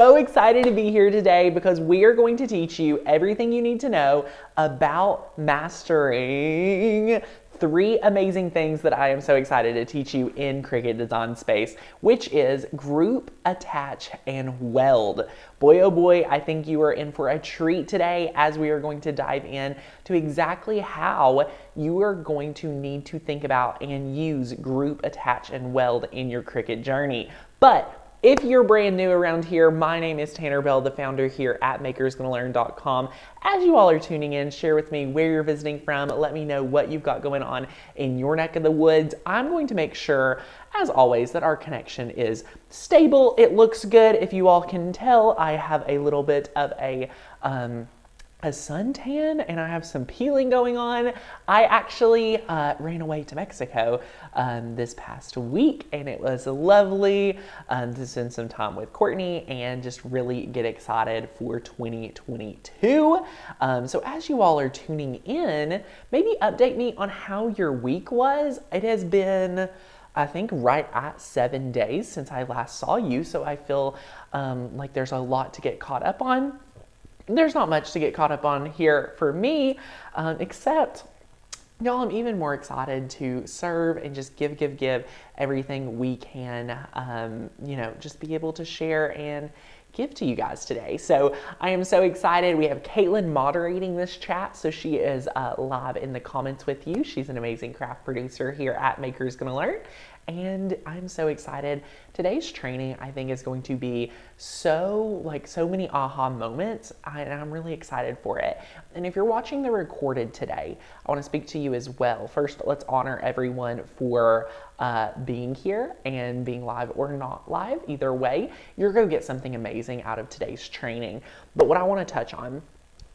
So excited to be here today because we are going to teach you everything you need to know about mastering 3 amazing things that I am so excited to teach you in Cricut Design Space, which is group, attach, and weld. Boy, oh boy, I think you are in for a treat today as we are going to dive in to exactly how you are going to need to think about and use group, attach, and weld in your Cricut journey. But if you're brand new around here, my name is Tanner Bell, the founder here at makersgonnalearn.com. As you all are tuning in, share with me where you're visiting from. Let me know what you've got going on in your neck of the woods. I'm going to make sure, as always, that our connection is stable. It looks good. If you all can tell, I have a little bit of a suntan and I have some peeling going on. I actually ran away to Mexico this past week, and it was lovely to spend some time with Courtney and just really get excited for 2022. So as you all are tuning in, maybe update me on how your week was. It has been, I think, right at 7 days since I last saw you, so I feel like there's a lot to get caught up on. There's not much to get caught up on here for me, except, y'all, I'm even more excited to serve and just give everything we can, just be able to share and give to you guys today. So I am so excited. We have Caitlin moderating this chat, so she is live in the comments with you. She's an amazing craft producer here at Makers Gonna Learn. And I'm so excited. Today's training, I think, is going to be so many aha moments, and I'm really excited for it. And if you're watching the recorded today, I want to speak to you as well. First, let's honor everyone for being here and being live or not live. Either way, you're going to get something amazing out of today's training. But what I want to touch on,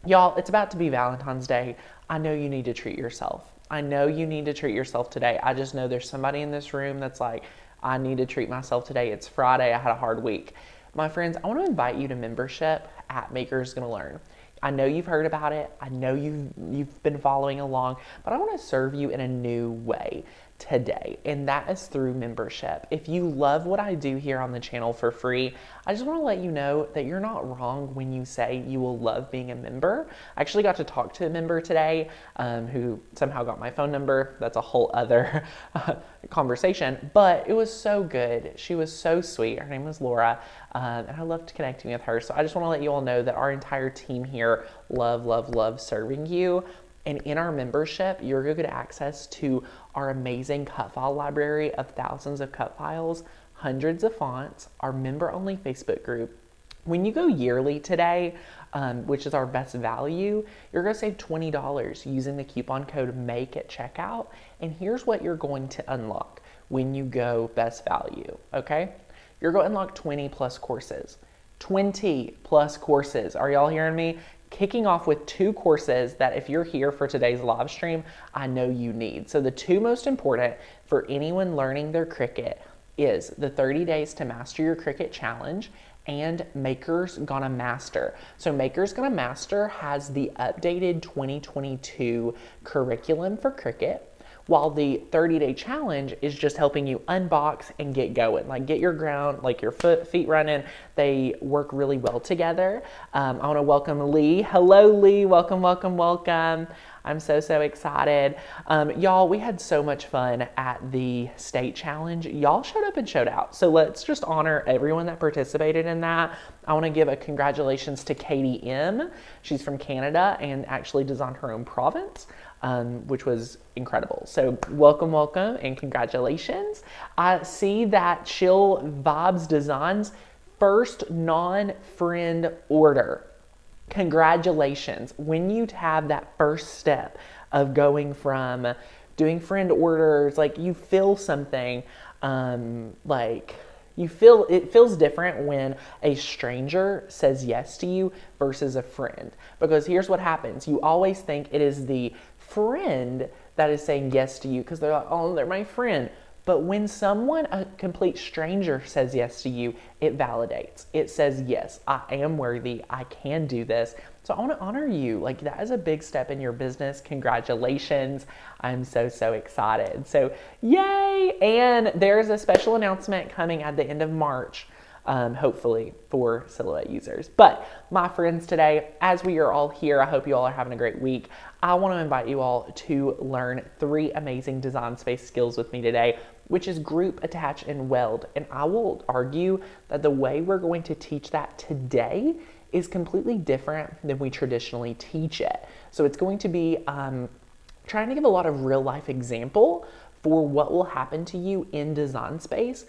y'all, it's about to be Valentine's Day. I know you need to treat yourself. I know you need to treat yourself today. I just know there's somebody in this room that's like, I need to treat myself today. It's Friday. I had a hard week. My friends, I want to invite you to membership at Makers Gonna Learn. I know you've heard about it. I know you've been following along, but I want to serve you in a new way today, and that is through membership. If you love what I do here on the channel for free, I just want to let you know that you're not wrong when you say you will love being a member. I actually got to talk to a member today who somehow got my phone number. That's a whole other conversation, but it was so good. She was so sweet. Her name was Laura, and I loved connecting with her. So I just want to let you all know that our entire team here love serving you. And in our membership, you're going to get access to our amazing cut file library of thousands of cut files, hundreds of fonts, our member-only Facebook group. When you go yearly today, which is our best value, you're going to save $20 using the coupon code MAKE at checkout. And here's what you're going to unlock when you go best value, okay? You're going to unlock 20 plus courses. 20 plus courses. Are y'all hearing me? Kicking off with 2 courses that if you're here for today's live stream, I know you need. So the 2 most important for anyone learning their Cricut is the 30 Days to Master Your Cricut Challenge and Makers Gonna Master. So Makers Gonna Master has the updated 2022 curriculum for Cricut, while the 30-day challenge is just helping you unbox and get going, like get your ground, like your feet running. They work really well together. I want to welcome Lee. Hello, Lee. Welcome. I'm so excited. Y'all, we had so much fun at the state challenge. Y'all showed up and showed out. So let's just honor everyone that participated in that. I want to give a congratulations to Katie M. She's from Canada and actually designed her own province, which was incredible. So welcome, and congratulations. I see that Chill Vibes Designs first non-friend order. Congratulations. When you have that first step of going from doing friend orders, like you feel something, it feels different when a stranger says yes to you versus a friend. Because here's what happens. You always think it is the friend that is saying yes to you because they're like, oh, they're my friend. But when someone, a complete stranger, says yes to you, it validates. It says, yes, I am worthy. I can do this. So I want to honor you. Like, that is a big step in your business. Congratulations. I'm so excited. So yay. And there's a special announcement coming at the end of March hopefully for silhouette users. But my friends, today, as we are all here, I hope you all are having a great week. I want to invite you all to learn 3 amazing design space skills with me today, which is group, attach, and weld. And I will argue that the way we're going to teach that today is completely different than we traditionally teach it. So it's going to be trying to give a lot of real life example for what will happen to you in design space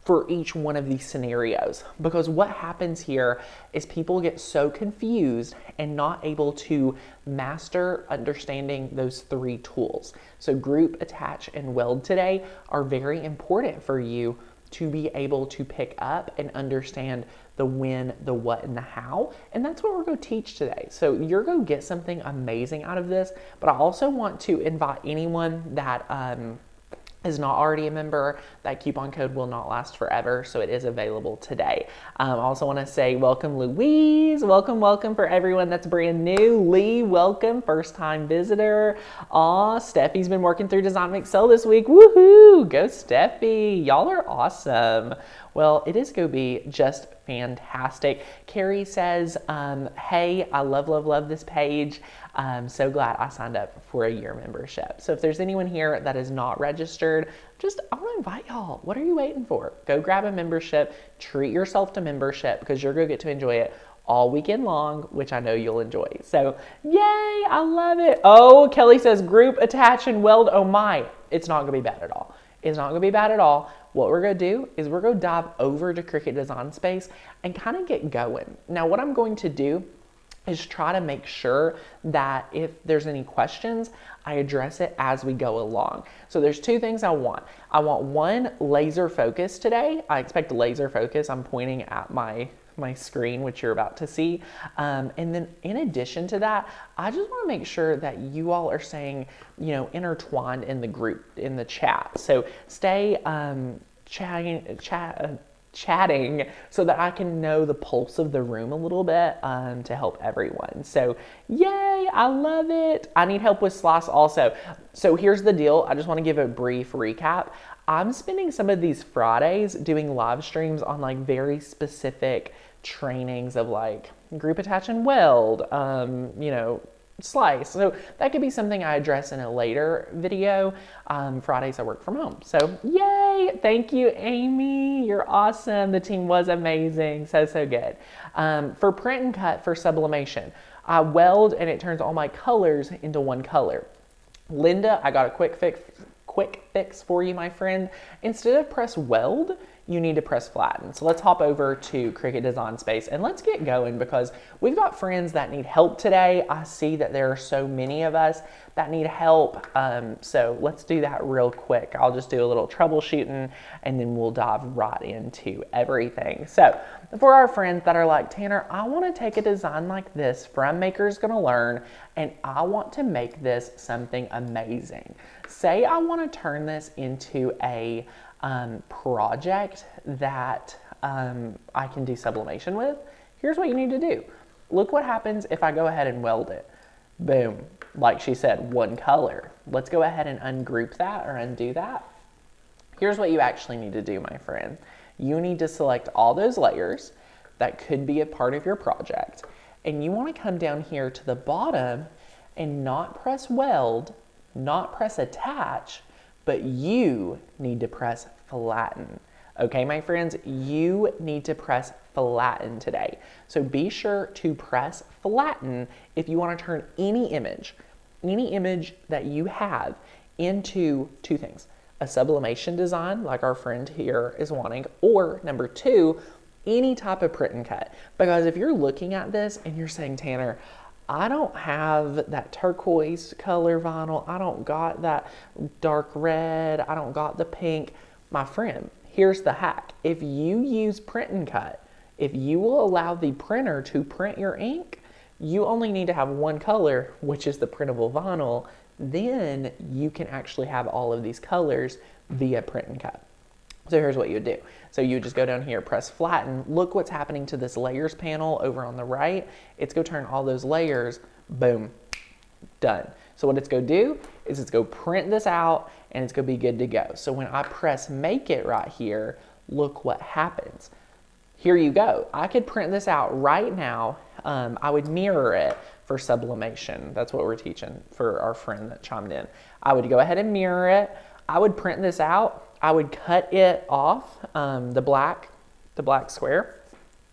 for each one of these scenarios. Because what happens here is people get so confused and not able to master understanding those 3 tools. So group, attach, and weld today are very important for you to be able to pick up and understand the when, the what, and the how. And that's what we're going to teach today. So you're going to get something amazing out of this, but I also want to invite anyone that is not already a member. That coupon code will not last forever, so it is available today. I also want to say welcome, Louise. Welcome for everyone that's brand new. Lee, welcome, first time visitor. Aw, Steffi's been working through Design Excel this week. Woohoo, go Steffi. Y'all are awesome. Well, it is going to be just fantastic. Carrie says, hey, I love this page. I'm so glad I signed up for a year membership. So if there's anyone here that is not registered, I want to invite y'all. What are you waiting for? Go grab a membership, treat yourself to membership, because you're going to get to enjoy it all weekend long, which I know you'll enjoy. So yay, I love it. Oh, Kelly says group, attach, and weld. Oh my, it's not going to be bad at all. It's not going to be bad at all. What we're going to do is we're going to dive over to Cricut Design Space and kind of get going. Now, what I'm going to do is try to make sure that if there's any questions, I address it as we go along. So there's 2 things I want. I want 1, laser focus today. I expect laser focus. I'm pointing at my screen, which you're about to see. And then in addition to that, I just want to make sure that you all are staying, intertwined in the group, in the chat. So stay chatting so that I can know the pulse of the room a little bit to help everyone. So yay, I love it. I need help with slice also. So here's the deal. I just want to give a brief recap. I'm spending some of these Fridays doing live streams on like very specific trainings of like group, attach, and weld, slice. So that could be something I address in a later video. Fridays I work from home. So yay, thank you, Amy. You're awesome. The team was amazing. So good. For print and cut for sublimation, I weld and it turns all my colors into one color. Linda, I got a quick fix for you, my friend. Instead of press weld, you need to press flatten. So let's hop over to Cricut Design Space and let's get going, because we've got friends that need help today. I see that there are so many of us that need help. So let's do that real quick. I'll just do a little troubleshooting and then we'll dive right into everything. So for our friends that are like, Tanner, I want to take a design like this from Maker's Gonna Learn and I want to make this something amazing. Say I want to turn this into a project that I can do sublimation with. Here's what you need to do. Look what happens if I go ahead and weld it. Boom. Like she said, one color. Let's go ahead and ungroup that or undo that. Here's what you actually need to do, my friend. You need to select all those layers that could be a part of your project. And you want to come down here to the bottom and not press weld, not press attach, but you need to press flatten. Okay, my friends, you need to press flatten today. So be sure to press flatten if you want to turn any image that you have into 2 things. A sublimation design, like our friend here is wanting, or number 2, any type of print and cut. Because if you're looking at this and you're saying, Tanner, I don't have that turquoise color vinyl. I don't got that dark red. I don't got the pink. My friend, here's the hack. If you use print and cut, if you will allow the printer to print your ink, you only need to have one color, which is the printable vinyl. Then you can actually have all of these colors via print and cut. So here's what you would do. So you just go down here, press flatten. Look what's happening to this layers panel over on the right. It's going to turn all those layers, boom, done. So what it's going to do is it's going to print this out and it's going to be good to go. So when I press make it right here, look what happens. here you go. I could print this out right now. I would mirror it for sublimation. That's what we're teaching for our friend that chimed in. I would go ahead and mirror it. I would print this out. I would cut it off, the black square,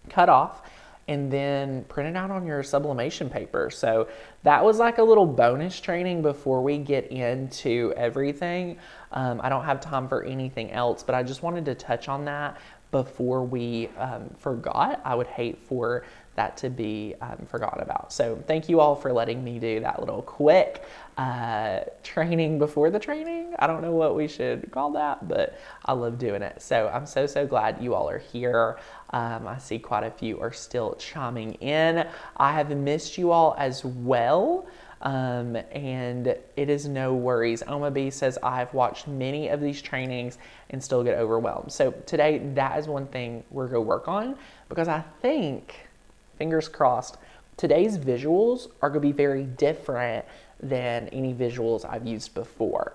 cut off, and then print it out on your sublimation paper. So that was like a little bonus training before we get into everything. I don't have time for anything else, but I just wanted to touch on that before we forgot. I would hate for that to be forgotten about. So thank you all for letting me do that little quick training before the training. I don't know what we should call that, but I love doing it. So I'm so glad you all are here. I see quite a few are still chiming in. I have missed you all as well. And it is no worries. Oma B says, I've watched many of these trainings and still get overwhelmed. So today, that is one thing we're going to work on, because I think, fingers crossed, today's visuals are going to be very different than any visuals I've used before.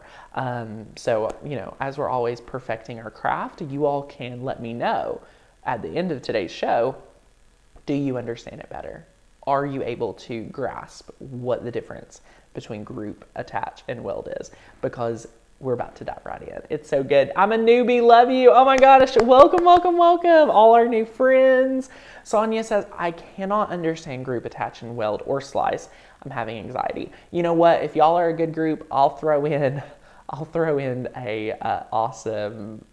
So, you know, as we're always perfecting our craft, you all can let me know at the end of today's show, do you understand it better? Are you able to grasp what the difference between group, attach, and weld is? Because we're about to dive right in. It's so good. I'm a newbie. Love you. Oh my gosh. Welcome, welcome, welcome. All our new friends. Sonia says, I cannot understand group, attach, and weld or slice. I'm having anxiety. You know what? If y'all are a good group, I'll throw in a awesome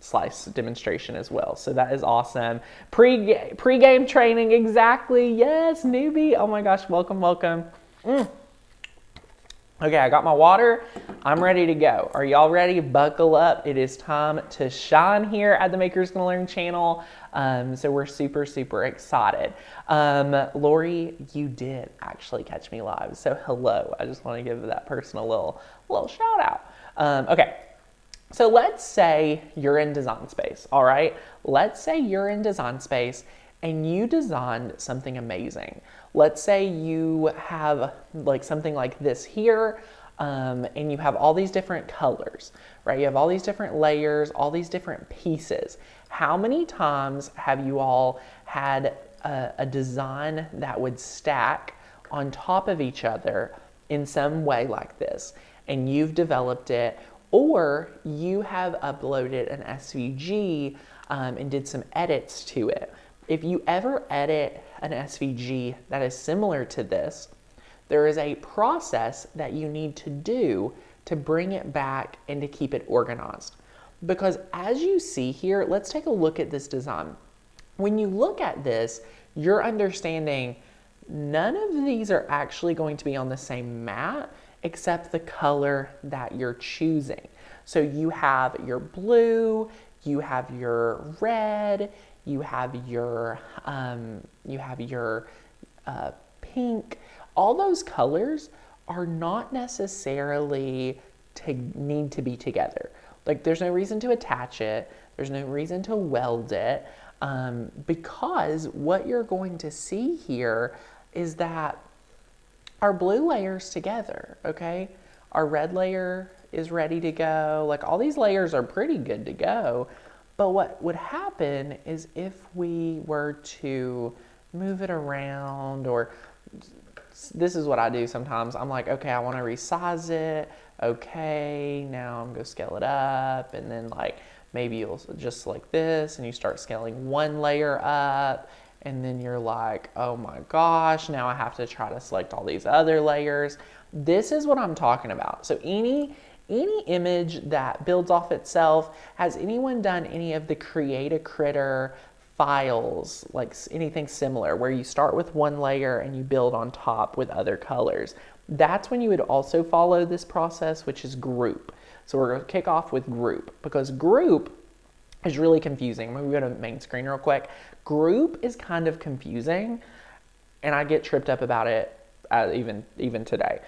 slice demonstration as well. So that is awesome. Pre-game training, exactly. Yes, newbie. Oh my gosh, welcome, welcome. Okay, I got my water. I'm ready to go. Are y'all ready? Buckle up. It is time to shine here at the Makers Gonna Learn channel. So we're super excited. Lori, you did actually catch me live. So hello. I just want to give that person a little shout out. Okay. So let's say you're in Design Space, all right? Let's say you're in Design Space and you designed something amazing. Let's say you have like something like this here, and you have all these different colors, right? You have all these different layers, all these different pieces. How many times have you all had a design that would stack on top of each other in some way like this, and you've developed it, or you have uploaded an SVG and did some edits to it? If you ever edit an SVG that is similar to this, there is a process that you need to do to bring it back and to keep it organized. Because as you see here, let's take a look at this design. When you look at this, you're understanding none of these are actually going to be on the same mat except the color that you're choosing. So you have your blue, you have your red, you have your pink. All those colors are not necessarily need to be together. Like there's no reason to attach it. There's no reason to weld it, because what you're going to see here is that our blue layer's together, okay? Our red layer is ready to go. Like all these layers are pretty good to go. But what would happen is if we were to move it around, or this is what I do sometimes. I'm like, okay, I want to resize it. Okay, now I'm going to scale it up. And then like maybe you'll just like this and you start scaling one layer up. And then you're like, oh my gosh, now I have to try to select all these other layers. This is what I'm talking about. So any image that builds off itself, has anyone done any of the Create a Critter files, like anything similar, where you start with one layer and you build on top with other colors? That's when you would also follow this process, which is group. So we're going to kick off with group, because group is really confusing. I'm going to go to main screen real quick. Group is kind of confusing, and I get tripped up about it even today.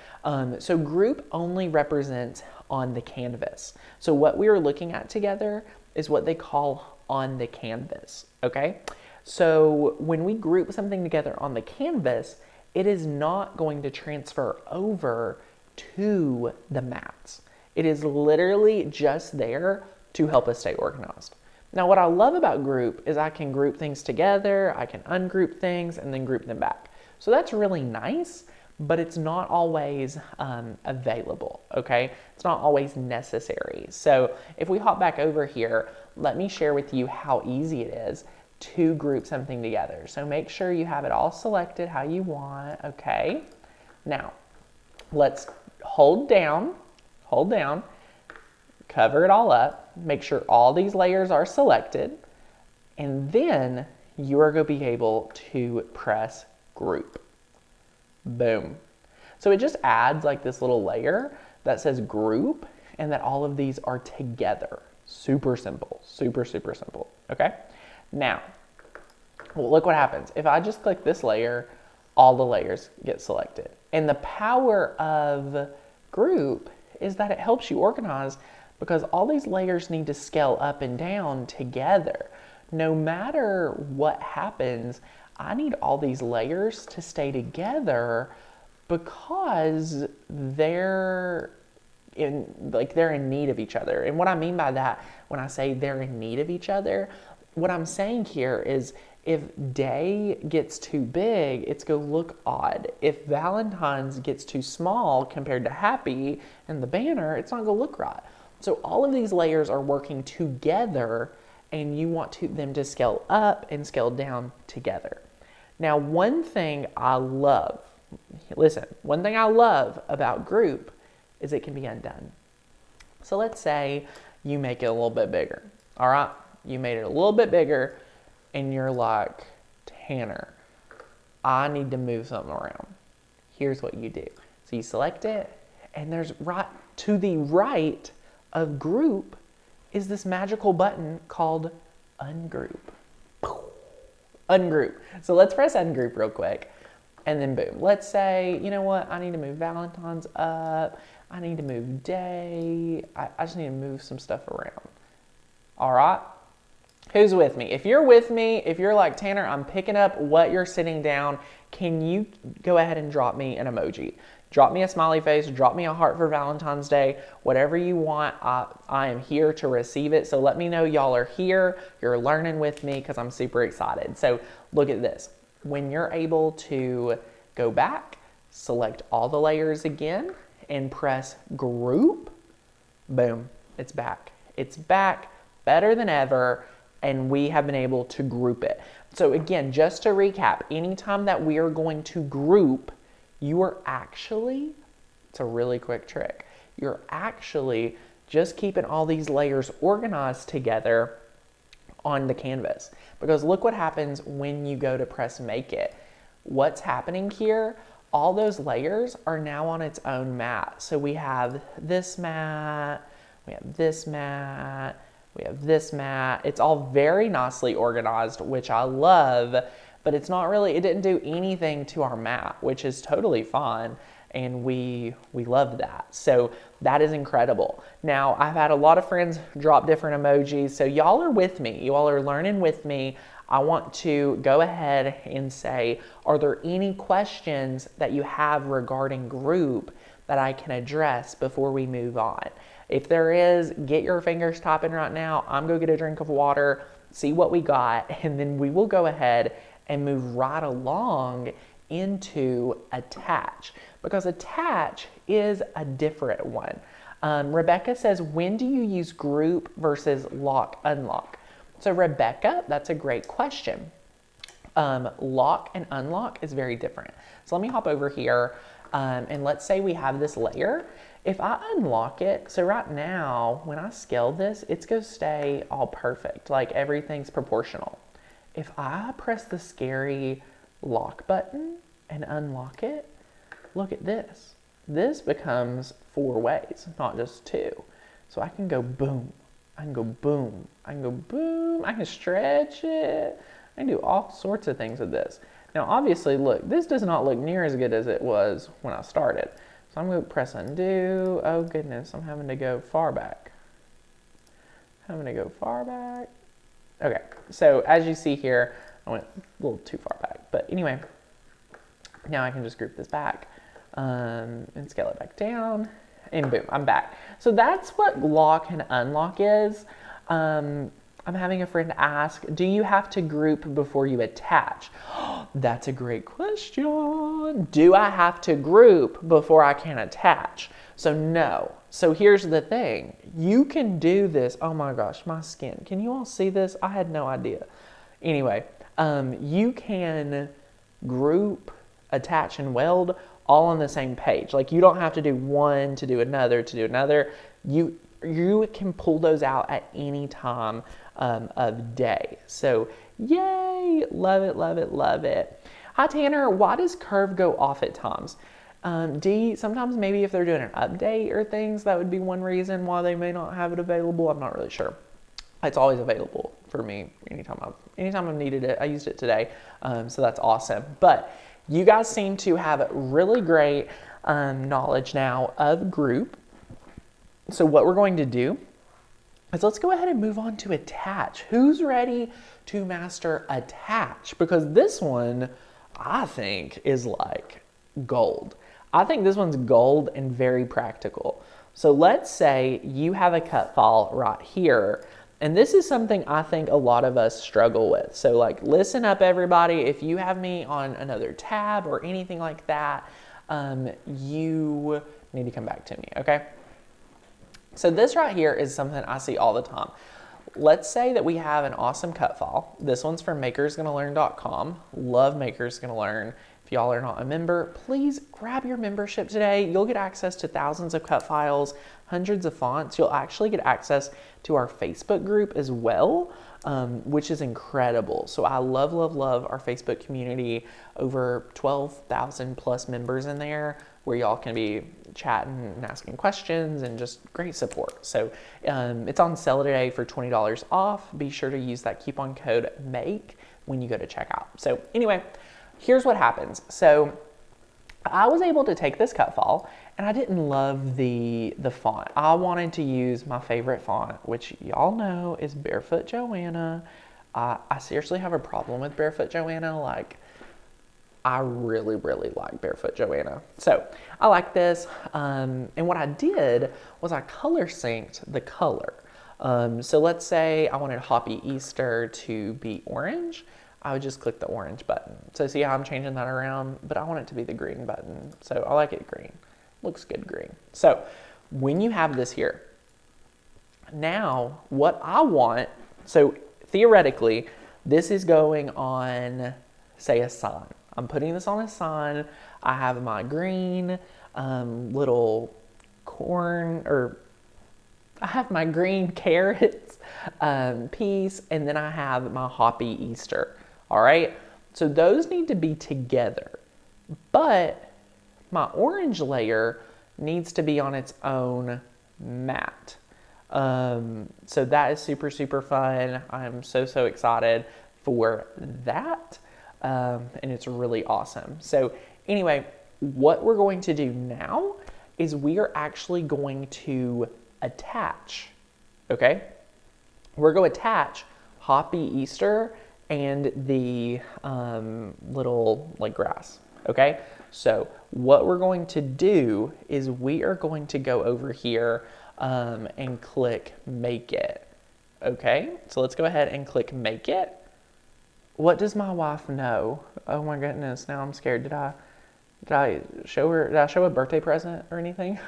So group only represents on the canvas. So what we are looking at together is what they call on the canvas, okay? So when we group something together on the canvas, it is not going to transfer over to the mats. It is literally just there to help us stay organized. Now, what I love about group is I can group things together, I can ungroup things, and then group them back. So that's really nice, but it's not always available, okay? It's not always necessary. So if we hop back over here, let me share with you how easy it is to group something together. So make sure you have it all selected how you want, okay? Now, let's hold down, cover it all up, make sure all these layers are selected, and then you are going to be able to press group. Boom. So it just adds like this little layer that says group and that all of these are together. Super simple, super simple, okay? Now, well, look what happens. If I just click this layer, all the layers get selected. And the power of group is that it helps you organize because all these layers need to scale up and down together. No matter what happens, I need all these layers to stay together because they're in need of each other. And what I mean by that, when I say they're in need of each other, what I'm saying here is if day gets too big, it's going to look odd. If Valentine's gets too small compared to happy and the banner, it's not going to look right. So all of these layers are working together and you want them to scale up and scale down together. Now, one thing I love about group is it can be undone. So let's say you make it a little bit bigger. All right, you made it a little bit bigger and you're like, Tanner, I need to move something around. Here's what you do. So you select it and there's right to the right of group is this magical button called ungroup. Ungroup. So let's press ungroup real quick and then boom. Let's say, you know what? I need to move Valentine's up. I need to move day. I just need to move some stuff around. All right. Who's with me? If you're with me, if you're like, Tanner, I'm picking up what you're sitting down, can you go ahead and drop me an emoji? Drop me a smiley face, drop me a heart for Valentine's Day, whatever you want, I am here to receive it. So let me know y'all are here, you're learning with me because I'm super excited. So look at this. When you're able to go back, select all the layers again and press group, boom, it's back. It's back better than ever. And we have been able to group it. So again, just to recap, anytime that we are going to group, you are actually, it's a really quick trick, you're actually just keeping all these layers organized together on the canvas. Because look what happens when you go to press make it. What's happening here, all those layers are now on its own mat. So we have this mat, we have this mat, we have this mat. It's all very nicely organized, which I love, but it's not really, it didn't do anything to our mat, which is totally fine. And we love that. So that is incredible. Now, I've had a lot of friends drop different emojis. So y'all are with me. You all are learning with me. I want to go ahead and say, are there any questions that you have regarding group that I can address before we move on? If there is, get your fingers tapping right now. I'm going to get a drink of water, see what we got, and then we will go ahead and move right along into attach, because attach is a different one. Rebecca says, when do you use group versus lock, unlock? So Rebecca, that's a great question. Lock and unlock is very different. So let me hop over here and let's say we have this layer. If I unlock it, so right now, when I scale this, it's gonna stay all perfect, like everything's proportional. If I press the scary lock button and unlock it, look at this. This becomes 4 ways, not just 2. So I can go boom, I can go boom, I can go boom, I can stretch it, I can do all sorts of things with this. Now obviously, look, this does not look near as good as it was when I started. So I'm going to press undo. Oh goodness, I'm having to go far back. Okay, so as you see here, I went a little too far back. But anyway, now I can just group this back and scale it back down. And boom, I'm back. So that's what lock and unlock is. I'm having a friend ask, do you have to group before you attach? That's a great question. Do I have to group before I can attach? So no. So here's the thing. You can do this. Oh my gosh, my skin. Can you all see this? I had no idea. Anyway, you can group, attach, and weld all on the same page. Like you don't have to do one to do another to do another. You can pull those out at any time of day. So yay, love it, love it, love it. Hi Tanner, why does curve go off at times? D, sometimes maybe if they're doing an update or things, that would be one reason why they may not have it available. I'm not really sure. It's always available for me anytime I've needed it. I used it today, so that's awesome. But you guys seem to have really great knowledge now of group. So what we're going to do is let's go ahead and move on to attach. Who's ready to master attach? Because this one, I think, is like gold. I think this one's gold and very practical. So let's say you have a cut file right here, and this is something I think a lot of us struggle with. So like, listen up everybody, if you have me on another tab or anything like that, you need to come back to me, okay? So this right here is something I see all the time. Let's say that we have an awesome cut file. This one's from makersgonnalearn.com. Love Makers Gonna Learn. If y'all are not a member, please grab your membership today. You'll get access to thousands of cut files, hundreds of fonts. You'll actually get access to our Facebook group as well, which is incredible. So I love, love, love our Facebook community. Over 12,000 plus members in there, where y'all can be chatting and asking questions and just great support. So it's on sale today for $20 off. Be sure to use that coupon code MAKE when you go to checkout. So anyway, here's what happens. So I was able to take this cut file, and I didn't love the font. I wanted to use my favorite font, which y'all know is Barefoot Joanna. I seriously have a problem with Barefoot Joanna. Like, I really, really like Barefoot Joanna. So I like this. And what I did was I color synced the color. So let's say I wanted Hoppy Easter to be orange. I would just click the orange button. So see how I'm changing that around, but I want it to be the green button. So I like it green. Looks good green. So when you have this here, now what I want, so theoretically, this is going on, say, a sign. I'm putting this on a sign. I have my green little corn, or I have my green carrots piece, and then I have my Hoppy Easter. All right, so those need to be together, but my orange layer needs to be on its own mat. So that is super, super fun. I'm so, so excited for that. And it's really awesome. So anyway, what we're going to do now is we are actually going to attach, okay? We're going to attach Hoppy Easter and the little like grass, okay? So what we're going to do is we are going to go over here and click Make It, okay? So let's go ahead and click Make It. What does my wife know? Oh my goodness, now I'm scared. Did I show her, did I show a birthday present or anything?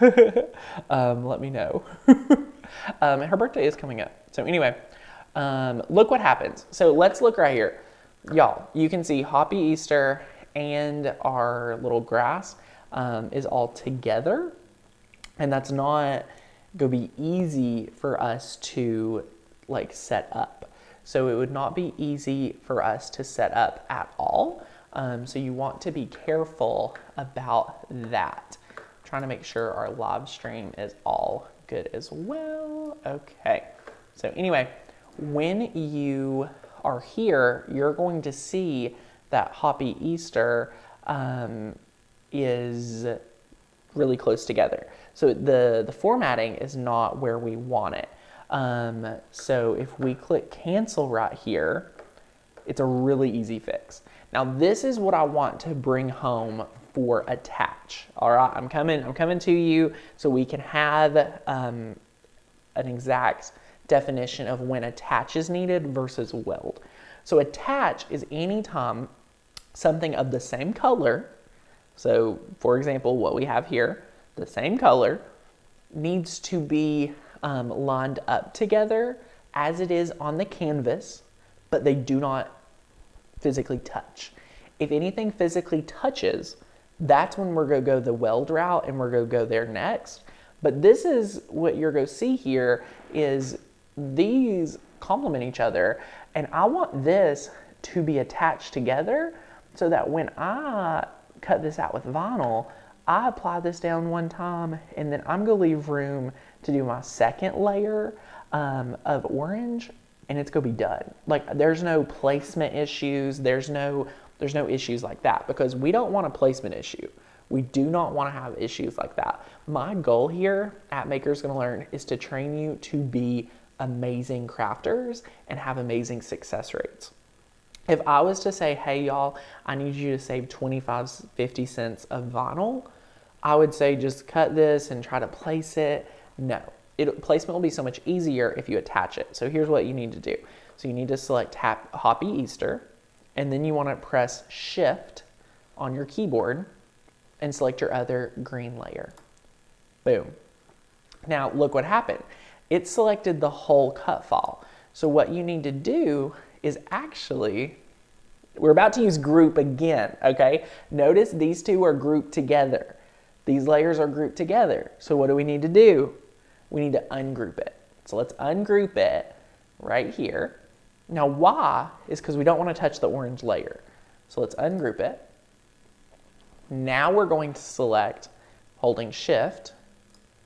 Let me know. Her birthday is coming up. So anyway, look what happens. So let's look right here. Y'all, you can see Hoppy Easter and our little grass is all together. And that's not going to be easy for us to like set up. So it would not be easy for us to set up at all. So you want to be careful about that. I'm trying to make sure our live stream is all good as well. Okay. So anyway, when you are here, you're going to see that Hoppy Easter is really close together. So the formatting is not where we want it. So if we click cancel right here, it's a really easy fix. Now this is what I want to bring home for attach. All right, I'm coming to you so we can have an exact definition of when attach is needed versus weld. So attach is any time something of the same color, so for example, what we have here, the same color, needs to be lined up together as it is on the canvas, but they do not physically touch. If anything physically touches, that's when we're going to go the weld route and we're going to go there next. But this is what you're going to see here is these complement each other, and I want this to be attached together so that when I cut this out with vinyl, I apply this down one time and then I'm going to leave room to do my second layer of orange, and it's going to be done. Like, there's no placement issues, there's no issues like that, because we don't want a placement issue. We do not want to have issues like that. My goal here at Makers Gonna Learn is to train you to be amazing crafters and have amazing success rates. If I was to say, hey y'all, I need you to save 50 cents of vinyl, I would say just cut this and try to place it. No, placement will be so much easier if you attach it. So here's what you need to do. So you need to select Hoppy Easter, and then you want to press Shift on your keyboard and select your other green layer. Boom. Now look what happened. It selected the whole cut file. So what you need to do is actually, we're about to use group again, okay? Notice these two are grouped together. These layers are grouped together. So what do we need to do? We need to ungroup it. So let's ungroup it right here. Now why is because we don't want to touch the orange layer. So let's ungroup it. Now we're going to select, holding Shift,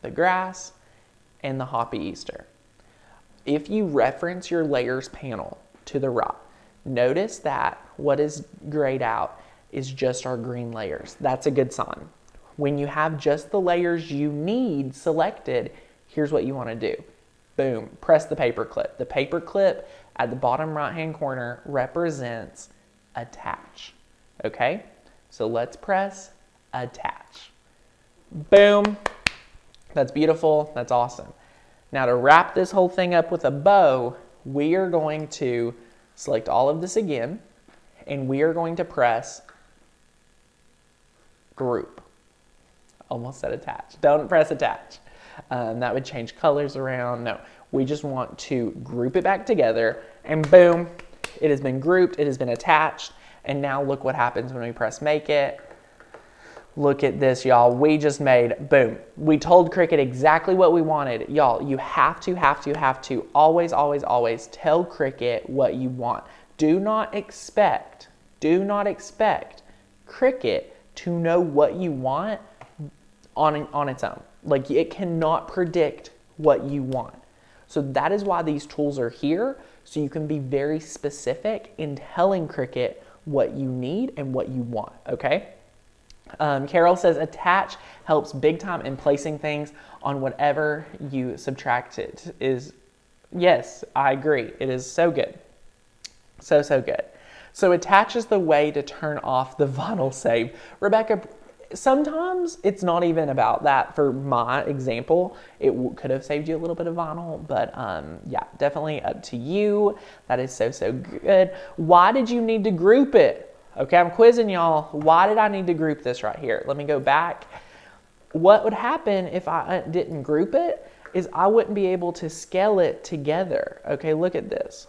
the grass, and the Hoppy Easter. If you reference your layers panel to the right, notice that what is grayed out is just our green layers. That's a good sign. When you have just the layers you need selected, here's what you want to do. Boom, press the paper clip. The paper clip at the bottom right-hand corner represents attach, okay? So let's press attach. Boom, that's beautiful, that's awesome. Now to wrap this whole thing up with a bow, we are going to select all of this again, and we are going to press group. Almost said attach. Don't press attach. That would change colors around. No, we just want to group it back together, and boom, it has been grouped, it has been attached, and now look what happens when we press make it. Look at this, y'all. We just made, boom. We told Cricut exactly what we wanted. Y'all, you have to always tell Cricut what you want. Do not expect Cricut to know what you want on its own. Like, it cannot predict what you want. So that is why these tools are here, so you can be very specific in telling Cricut what you need and what you want, okay? Carol says attach helps big time in placing things on whatever you subtract it. Yes, I agree. It is so good. So good. So attach is the way to turn off the vinyl save. Rebecca, sometimes it's not even about that. For my example, it could have saved you a little bit of vinyl, but yeah, definitely up to you. That is so good. Why did you need to group it? Okay, I'm quizzing y'all. Why did I need to group this right here? Let me go back. What would happen if I didn't group it is I wouldn't be able to scale it together. Okay, look at this.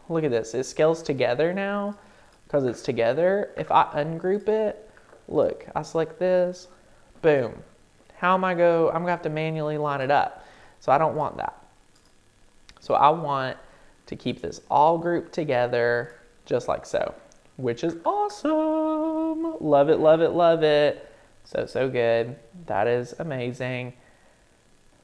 Look at this. It scales together now because it's together. If I ungroup it, look, I select this, boom. I'm gonna have to manually line it up. So I don't want that. So I want to keep this all grouped together just like so, which is awesome. Love it. So good. That is amazing.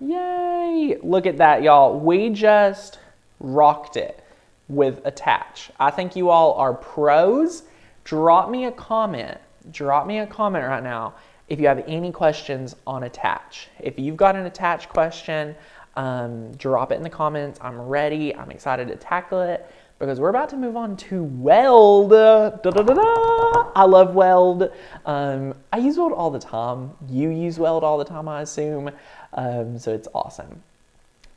Yay. Look at that, y'all. We just rocked it with attach. I think you all are pros. Drop me a comment right now if you have any questions on attach. If you've got an attach question, drop it in the comments. I'm ready. I'm excited to tackle it because we're about to move on to Weld. I love Weld. I use Weld all the time. You use Weld all the time, I assume. So it's awesome.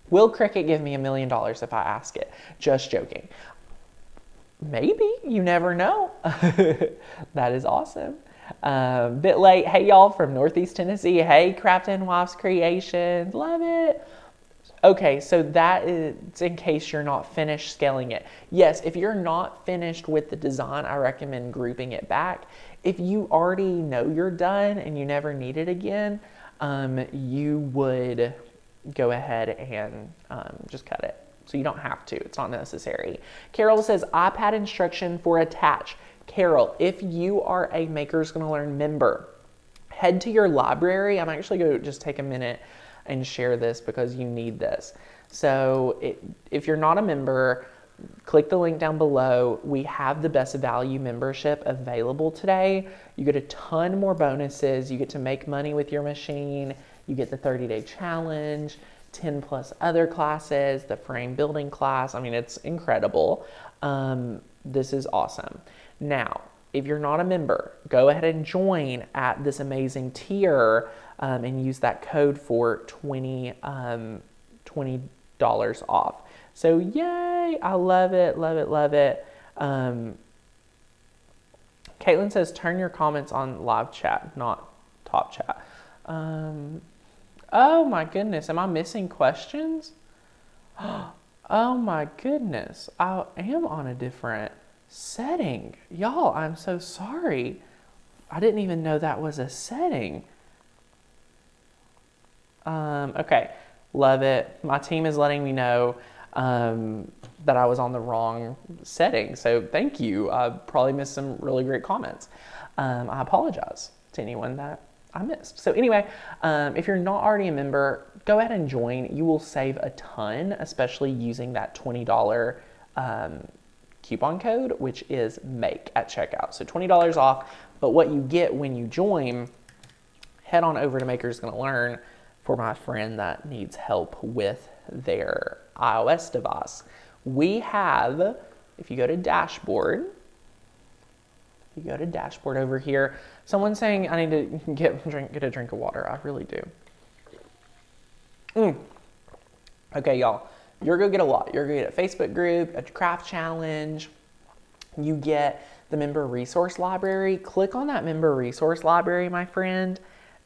Will Cricut give me $1 million if I ask it? Just joking. Maybe, you never know. That is awesome. Bit late. Hey y'all from Northeast Tennessee. Hey Craft and Wives Creations. Love it. Okay, so that is in case you're not finished scaling it. Yes, if you're not finished with the design, I recommend grouping it back. If you already know you're done and you never need it again, you would go ahead and just cut it. So you don't have to, it's not necessary. Carol says, iPad instruction for attach. Carol, if you are a Makers Gonna Learn member, head to your library. I'm actually going to just take a minute and share this because you need this. So if you're not a member, click the link down below. We have the Best Value membership available today. You get a ton more bonuses. You get to make money with your machine. You get the 30-day challenge, 10 plus other classes, the frame building class. I mean, it's incredible. This is awesome. Now, if you're not a member, go ahead and join at this amazing tier and use that code for $20 off. So yay, I love it, love it, love it. Caitlin says, turn your comments on live chat, not top chat. Oh my goodness, am I missing questions? Oh my goodness, I am on a different setting. Y'all, I'm so sorry. I didn't even know that was a setting. Okay, love it. My team is letting me know that I was on the wrong setting. So thank you. I probably missed some really great comments. I apologize to anyone that I missed. So anyway, if you're not already a member, go ahead and join. You will save a ton, especially using that $20 coupon code, which is MAKE at checkout. So $20 off, but what you get when you join, head on over to Makers Gonna Learn for my friend that needs help with their iOS device. We have, if you go to dashboard, over here, someone's saying I need to get a drink of water. I really do. Okay, y'all, you're gonna get a lot. You're gonna get a Facebook group, a craft challenge. You get the member resource library. Click on that member resource library, my friend.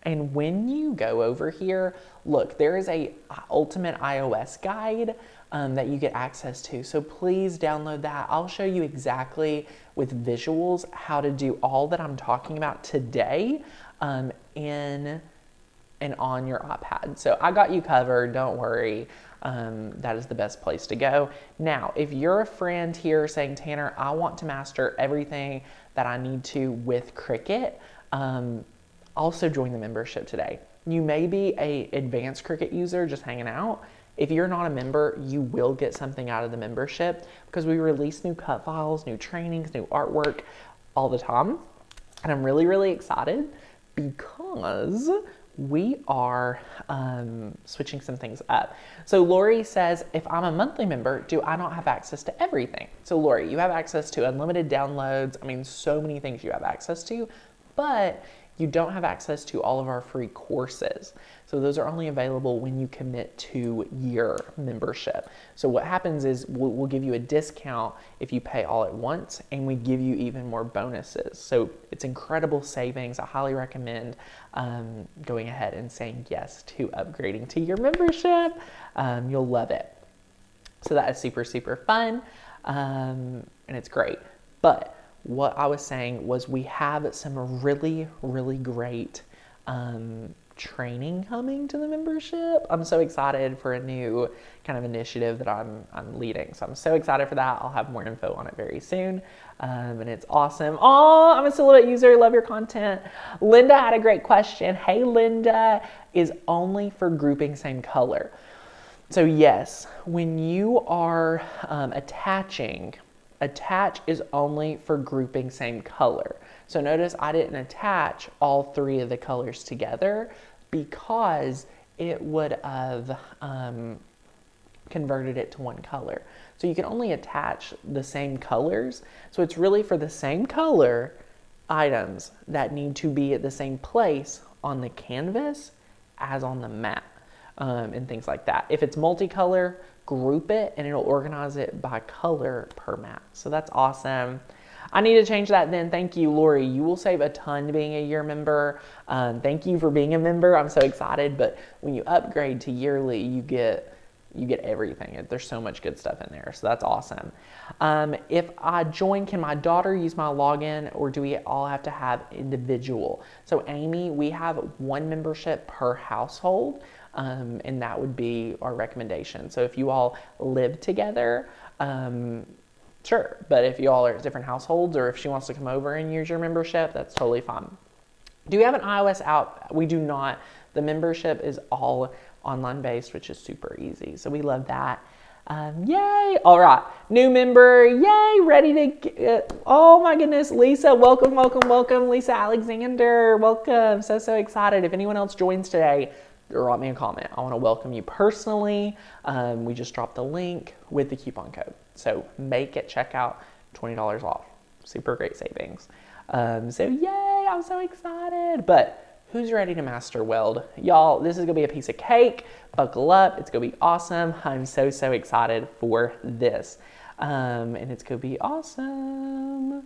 And when you go over here, look, there is a ultimate iOS guide that you get access to. So please download that. I'll show you exactly with visuals how to do all that I'm talking about today in and on your iPad. So I got you covered, don't worry. That is the best place to go. Now, if you're a friend here saying, Tanner, I want to master everything that I need to with Cricut, also join the membership today. You may be an advanced Cricut user just hanging out. If you're not a member, you will get something out of the membership because we release new cut files, new trainings, new artwork all the time. And I'm really, really excited because we are switching some things up. So Lori says, if I'm a monthly member, do I not have access to everything? So Lori, you have access to unlimited downloads. I mean, so many things you have access to, but you don't have access to all of our free courses. So those are only available when you commit to your membership. So what happens is we'll give you a discount if you pay all at once, and we give you even more bonuses. So it's incredible savings. I highly recommend going ahead and saying yes to upgrading to your membership. You'll love it. So that is super, super fun, and it's great. But what I was saying was we have some really, really great training coming to the membership. I'm so excited for a new kind of initiative that I'm leading. So I'm so excited for that. I'll have more info on it very soon. And it's awesome. Oh, I'm a Silhouette user. Love your content. Linda had a great question. Hey, Linda, is only for grouping same color. So yes, when you are attaching, attach is only for grouping same color. So notice I didn't attach all three of the colors together because it would have converted it to one color. So you can only attach the same colors. So it's really for the same color items that need to be at the same place on the canvas as on the mat. and things like that. If it's multicolor, group it and it'll organize it by color per mat. So that's awesome. I need to change that then. Thank you, Lori. You will save a ton being a year member. Thank you for being a member. I'm so excited. But when you upgrade to yearly, you get everything. There's so much good stuff in there. So that's awesome. If I join, can my daughter use my login, or do we all have to have individual? So Amy, we have one membership per household. And that would be our recommendation. So if you all live together, sure. But if you all are at different households, or if she wants to come over and use your membership, that's totally fine. Do you have an iOS app? We do not. The membership is all online based, which is super easy. So we love that. Yay. All right. New member. Yay. Ready to get, oh my goodness. Lisa, welcome, welcome, welcome. Lisa Alexander, welcome. So excited. If anyone else joins today, write me a comment. I want to welcome you personally. We just dropped the link with the coupon code. So make it checkout $20 off. Super great savings. So yay, I'm so excited. But who's ready to master Weld? Y'all, this is going to be a piece of cake. Buckle up. It's going to be awesome. I'm so excited for this. And it's going to be awesome.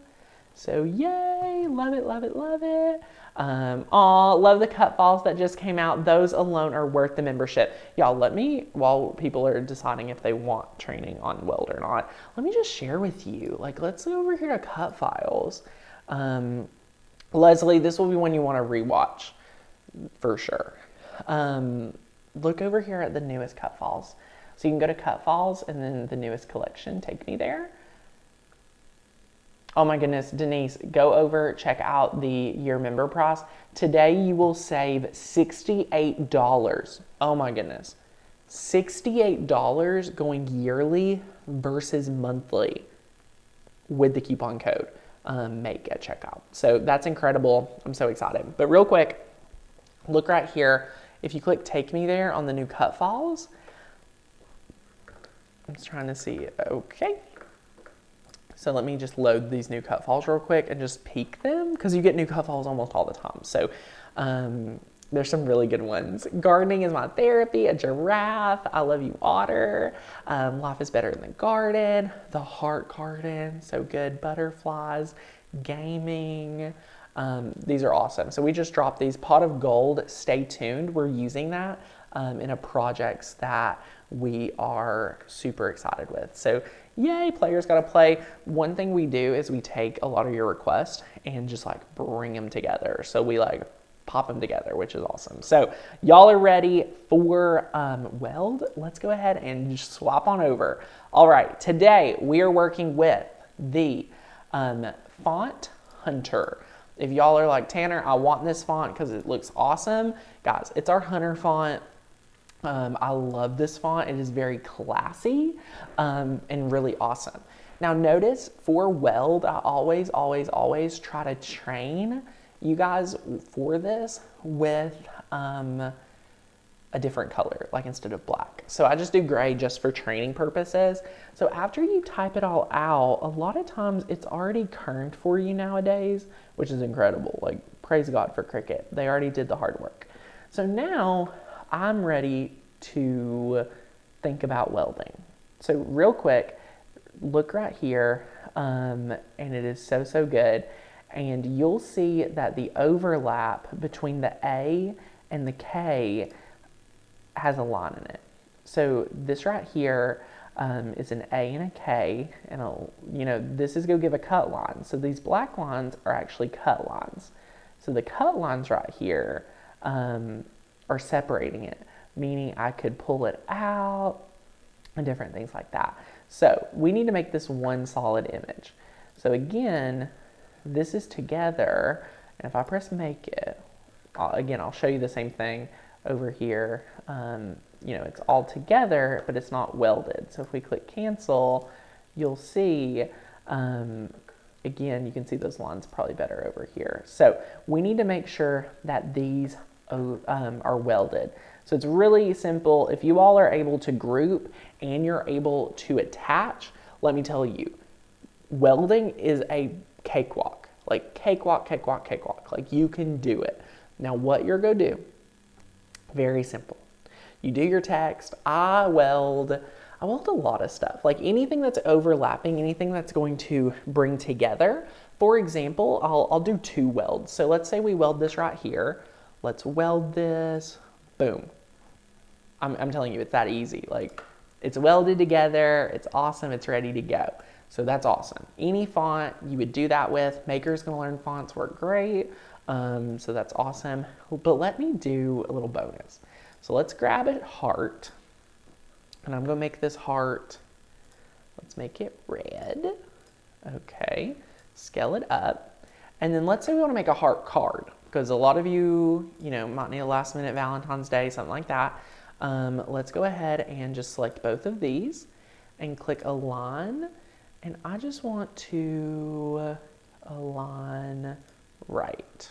So yay, love it, love it, love it. Love the cut files that just came out. Those alone are worth the membership. Y'all, let me, while people are deciding if they want training on Weld or not, let me just share with you, like, let's go over here to cut files. Leslie, this will be one you want to rewatch for sure. Look over here at the newest cut files. So you can go to cut files and then the newest collection, take me there. Oh my goodness, Denise, go over, check out the year member price. Today you will save $68. Oh my goodness. $68 going yearly versus monthly with the coupon code MAKE at checkout. So that's incredible. I'm so excited. But real quick, look right here. If you click take me there on the new cut files, I'm just trying to see. Okay. So let me just load these new cut files real quick and just peek them, because you get new cut files almost all the time. So there's some really good ones. Gardening is my therapy, a giraffe, I love you, otter, life is better in the garden, the heart garden, so good, butterflies, gaming. These are awesome. So we just dropped these. Pot of gold, stay tuned. We're using that in a projects that we are super excited with. So yay, players got to play. One thing we do is we take a lot of your requests and just like bring them together. So we like pop them together, which is awesome. So y'all are ready for Weld. Let's go ahead and just swap on over. All right, today we are working with the Font Hunter. If y'all are like, Tanner, I want this font because it looks awesome. Guys, it's our Hunter font. I love this font. It is very classy and really awesome. Now notice for Weld, I always try to train you guys for this with a different color, like instead of black. So I just do gray just for training purposes. So after you type it all out, a lot of times it's already kerned for you nowadays, which is incredible. Like, praise God for Cricut. They already did the hard work. So now I'm ready to think about welding. So real quick, look right here, and it is so good. And you'll see that the overlap between the A and the K has a line in it. So this right here is an A and a K, and this is going to give a cut line. So these black lines are actually cut lines. So the cut lines right here are separating it, meaning I could pull it out and different things like that. So we need to make this one solid image. So again, this is together, and if I press make it, I'll show you the same thing over here. It's all together, but it's not welded. So if we click cancel, you'll see, again, you can see those lines probably better over here. So we need to make sure that these are welded. So it's really simple. If you all are able to group and you're able to attach, let me tell you, welding is a cakewalk. Like cakewalk. Like, you can do it. Now what you're going to do, very simple. you do your text. I weld a lot of stuff, like anything that's overlapping, anything that's going to bring together. For example, I'll do 2 welds. So let's say we weld this right here. Let's weld this, boom. I'm telling you, it's that easy. Like, it's welded together, it's awesome, it's ready to go. So that's awesome. Any font you would do that with. Makers Gonna Learn fonts work great. So that's awesome. But let me do a little bonus. So let's grab a heart, and I'm gonna make this heart, let's make it red. Okay, scale it up. And then let's say we wanna make a heart card, because a lot of you, might need a last minute Valentine's Day, something like that. Let's go ahead and just select both of these and click align. And I just want to align right.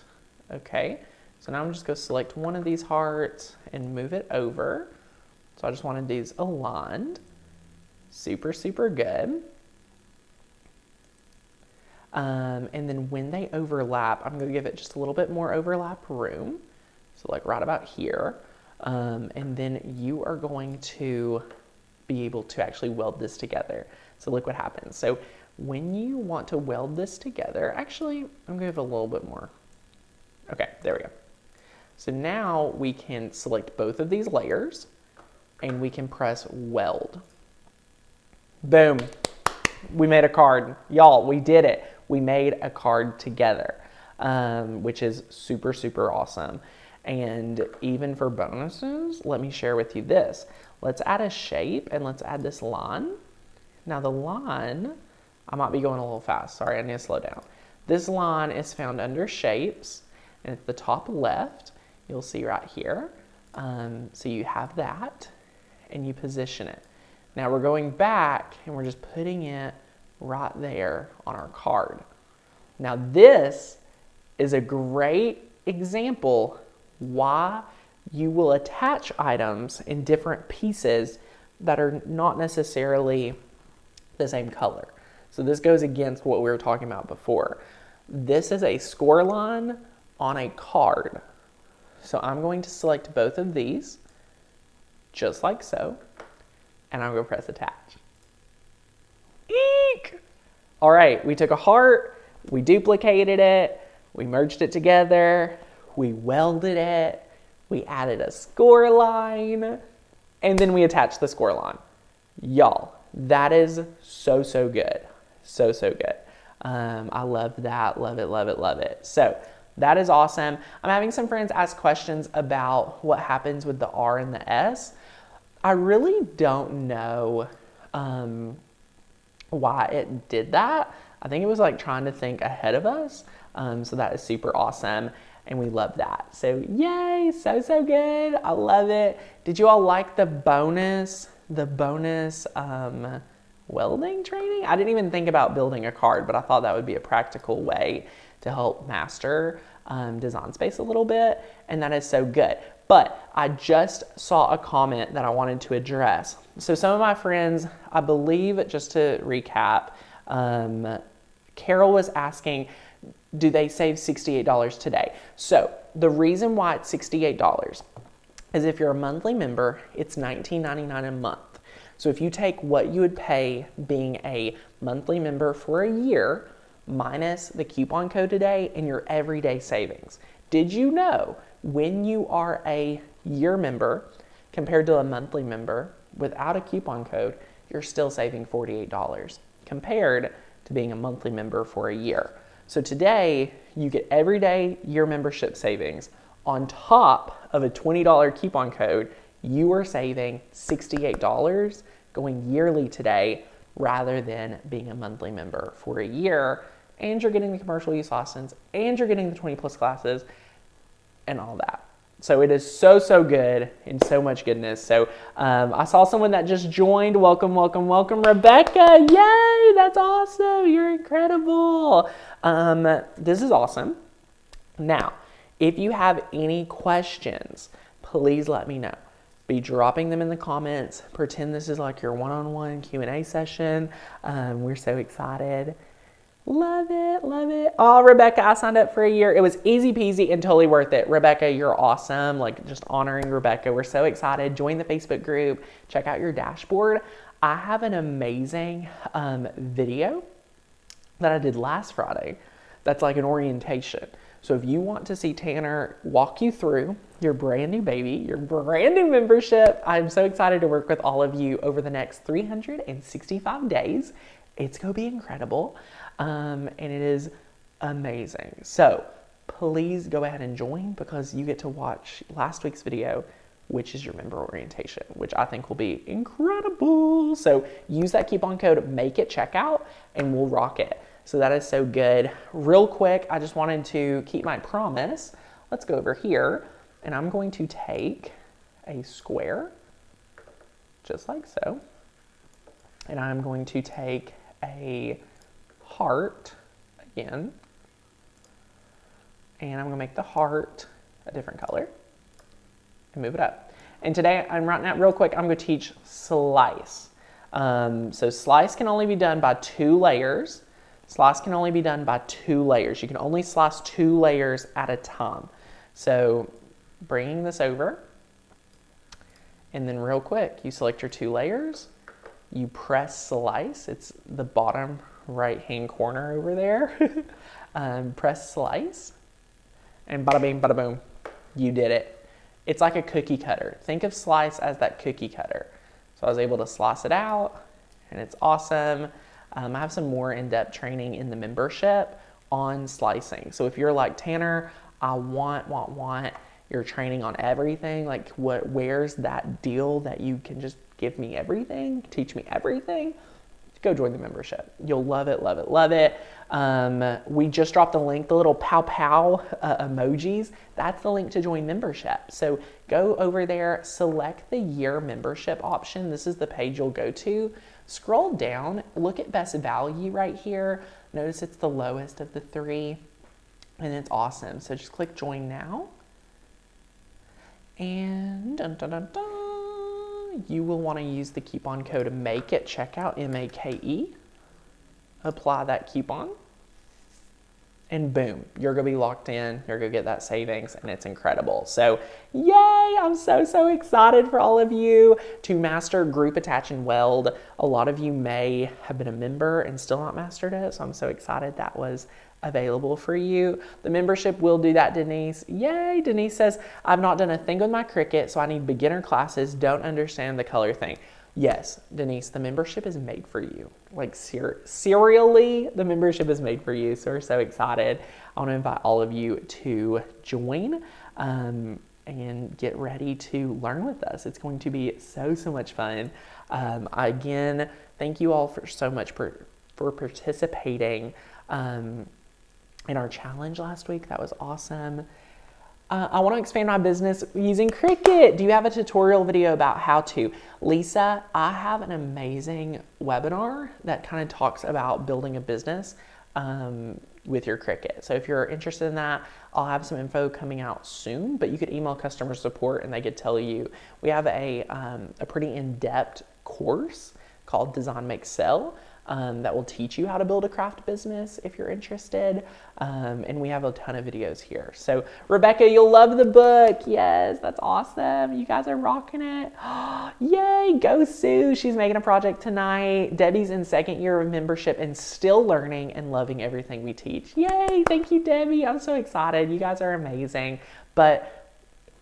Okay, so now I'm just going to select one of these hearts and move it over. So I just wanted these aligned. Super, super good. And then when they overlap, I'm going to give it just a little bit more overlap room. So like right about here. And then you are going to be able to actually weld this together. So look what happens. So when you want to weld this together, actually, I'm going to give it a little bit more. Okay, there we go. So now we can select both of these layers and we can press weld. Boom. We made a card. Y'all, we did it. We made a card together, which is super, super awesome. And even for bonuses, let me share with you this. Let's add a shape and let's add this line. Now the line, I might be going a little fast. Sorry, I need to slow down. This line is found under shapes, and at the top left, you'll see right here. So you have that and you position it. Now we're going back and we're just putting it right there on our card. Now this is a great example why you will attach items in different pieces that are not necessarily the same color. So this goes against what we were talking about before. This is a score line on a card. So I'm going to select both of these, just like so, and I'm going to press attach. Eek! All right, we took a heart, we duplicated it, we merged it together, we welded it, we added a score line, and then we attached the score line. Y'all, that is so, so good. So, so good. I love that. Love it, love it, love it. So that is awesome. I'm having some friends ask questions about what happens with the R and the S. I really don't know why it did that. I think it was like trying to think ahead of us. So that is super awesome. And we love that. So yay, so, so good. I love it. Did you all like the bonus welding training? I didn't even think about building a card, but I thought that would be a practical way to help master Design Space a little bit. And that is so good. But I just saw a comment that I wanted to address. So some of my friends, I believe, just to recap, Carol was asking, do they save $68 today? So the reason why it's $68 is if you're a monthly member, it's $19.99 a month. So if you take what you would pay being a monthly member for a year minus the coupon code today and your everyday savings. Did you know when you are a year member compared to a monthly member without a coupon code, you're still saving $48 compared to being a monthly member for a year. So today, you get everyday year membership savings on top of a $20 coupon code. You are saving $68 going yearly today rather than being a monthly member for a year. And you're getting the commercial use license and you're getting the 20 plus classes and all that. So it is so, so good and so much goodness. So I saw someone that just joined. Welcome, welcome, welcome, Rebecca. Yay, that's awesome. You're incredible. This is awesome. Now, if you have any questions, please let me know. Be dropping them in the comments. Pretend this is like your one-on-one Q&A session. We're so excited. Love it, love it. Oh, Rebecca, I signed up for a year. It was easy peasy and totally worth it. Rebecca, you're awesome. Like, just honoring Rebecca. We're so excited. Join the Facebook group. Check out your dashboard. I have an amazing video that I did last Friday. That's like an orientation. So if you want to see Tanner walk you through your brand new baby, your brand new membership, I'm so excited to work with all of you over the next 365 days. It's going to be incredible. And it is amazing. So please go ahead and join, because you get to watch last week's video, which is your member orientation, which I think will be incredible. So use that coupon code, make it checkout, and we'll rock it. So that is so good. Real quick, I just wanted to keep my promise. Let's go over here, and I'm going to take a square, just like so. And I'm going to take a heart again, and I'm gonna make the heart a different color and move it up. And today, right now, real quick, I'm gonna teach slice. So slice can only be done by 2 layers. Slice can only be done by 2 layers. You can only slice 2 layers at a time. So bringing this over, and then real quick, you select your 2 layers, you press slice. It's the bottom right hand corner over there. Press slice, and bada bing, bada boom, you did it. It's like a cookie cutter. Think of slice as that cookie cutter. So I was able to slice it out, and it's awesome. I have some more in-depth training in the membership on slicing. So if you're like, Tanner, I want your training on everything, like where's that deal that you can just give me everything, teach me everything, go join the membership. You'll love it, love it, love it. We just dropped the link, the little pow pow emojis. That's the link to join membership. So go over there, select the year membership option. This is the page you'll go to. Scroll down, look at best value right here. Notice it's the lowest of the 3, and it's awesome. So just click join now. And dun, dun, dun, dun, you will want to use the coupon code MAKE at checkout, M-A-K-E. Apply that coupon, and boom, you're going to be locked in. You're going to get that savings, and it's incredible. So yay, I'm so excited for all of you to master Group Attach and Weld. A lot of you may have been a member and still not mastered it, so I'm so excited that was available for you. The membership will do that, Denise. Yay, Denise says, I've not done a thing with my Cricut, so I need beginner classes, don't understand the color thing. Yes, Denise, the membership is made for you. Like serially, the membership is made for you. So we're so excited. I want to invite all of you to join and get ready to learn with us. It's going to be so much fun. Again, thank you all for so much for participating in our challenge last week. That was awesome. I want to expand my business using Cricut. Do you have a tutorial video about how to? Lisa, I have an amazing webinar that kind of talks about building a business with your Cricut. So if you're interested in that, I'll have some info coming out soon, but you could email customer support and they could tell you. We have a pretty in-depth course called Design Make Sell. That will teach you how to build a craft business if you're interested. And we have a ton of videos here. So Rebecca, you'll love the book. Yes, that's awesome. You guys are rocking it. Yay, go Sue. She's making a project tonight. Debbie's in 2nd year of membership and still learning and loving everything we teach. Yay, thank you, Debbie. I'm so excited. You guys are amazing. But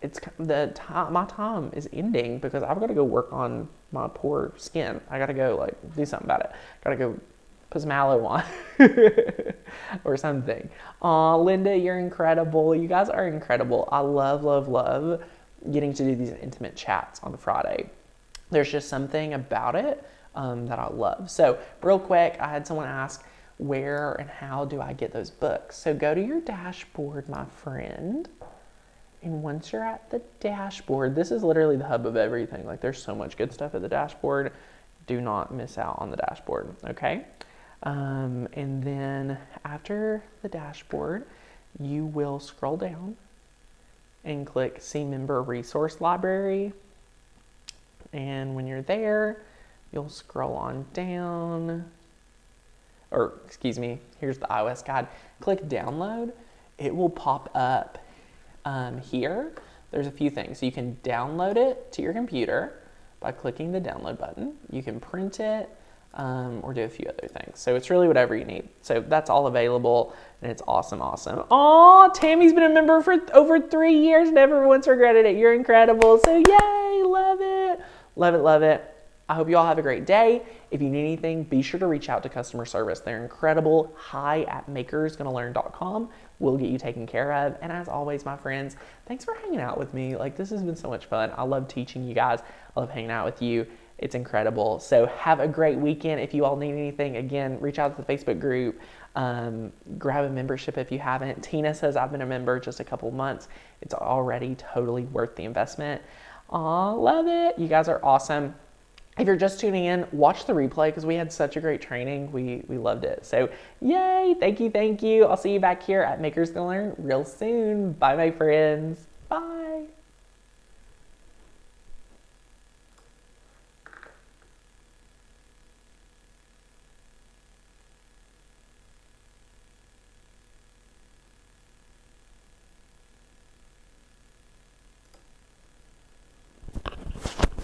it's my time is ending because I've got to go work on my poor skin. I got to go do something about it. Got to go put some aloe on or something. Aw, Linda, you're incredible. You guys are incredible. I love getting to do these intimate chats on Friday. There's just something about it that I love. So real quick, I had someone ask, where and how do I get those books? So go to your dashboard, my friend. And once you're at the dashboard, this is literally the hub of everything. Like there's so much good stuff at the dashboard. Do not miss out on the dashboard, okay? And then after the dashboard, you will scroll down and click See Member Resource Library. And when you're there, you'll scroll on down. or excuse me, here's the iOS guide. Click download. It will pop up here. There's a few things. So you can download it to your computer by clicking the download button. You can print it or do a few other things. So it's really whatever you need. So that's all available, and it's awesome, awesome. Aw, Tammy's been a member for over 3 years, never once regretted it. You're incredible. So yay, love it. Love it, love it. I hope you all have a great day. If you need anything, be sure to reach out to customer service. They're incredible. hi@makersgonnalearn.com. We'll get you taken care of. And as always, my friends, thanks for hanging out with me. Like, this has been so much fun. I love teaching you guys. I love hanging out with you. It's incredible. So have a great weekend. If you all need anything, again, reach out to the Facebook group. Grab a membership if you haven't. Tina says I've been a member just a couple months. It's already totally worth the investment. Aw, love it. You guys are awesome. If you're just tuning in, watch the replay because we had such a great training. We loved it. So yay, thank you, thank you. I'll see you back here at Makers Gonna Learn real soon. Bye, my friends. Bye.